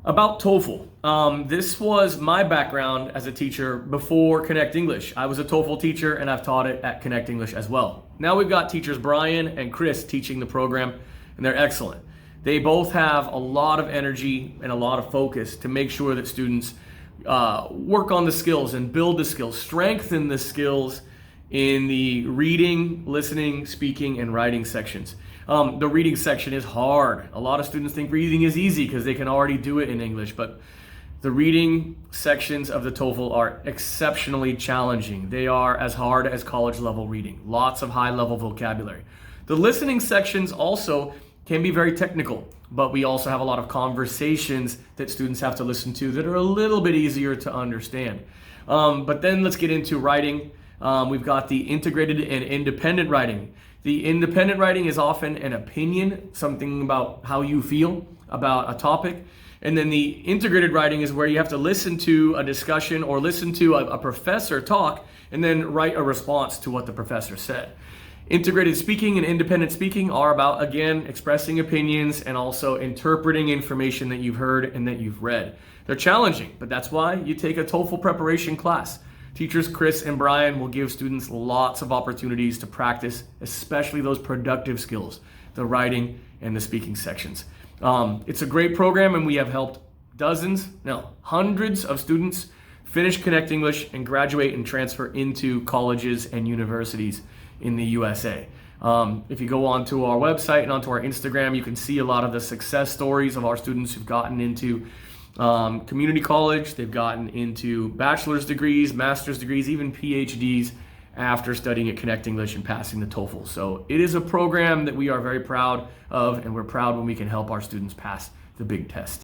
About TOEFL. This was my background as a teacher before Connect English. I was a TOEFL teacher and I've taught it at Connect English as well. Now we've got teachers Brian and Chris teaching the program, and they're excellent. They both have a lot of energy and a lot of focus to make sure that students work on the skills and build the skills, strengthen the skills in the reading, listening, speaking, and writing sections. The reading section is hard. A lot of students think reading is easy because they can already do it in English, but the reading sections of the TOEFL are exceptionally challenging. They are as hard as college level reading. Lots of high level vocabulary. The listening sections also can be very technical, but we also have a lot of conversations that students have to listen to that are a little bit easier to understand. But then let's get into writing. We've got the integrated and independent writing. The independent writing is often an opinion, something about how you feel about a topic. And then the integrated writing is where you have to listen to a discussion or listen to a professor talk and then write a response to what the professor said. Integrated speaking and independent speaking are about, again, expressing opinions and also interpreting information that you've heard and that you've read. They're challenging, but that's why you take a TOEFL preparation class. Teachers Chris and Brian will give students lots of opportunities to practice, especially those productive skills, the writing and the speaking sections. It's a great program, and we have helped hundreds of students finish Connect English and graduate and transfer into colleges and universities in the USA. If you go onto our website and onto our Instagram, you can see a lot of the success stories of our students who've gotten into community college. They've gotten into bachelor's degrees, master's degrees, even PhDs after studying at Connect English and passing the TOEFL. So it is a program that we are very proud of, and we're proud when we can help our students pass the big test.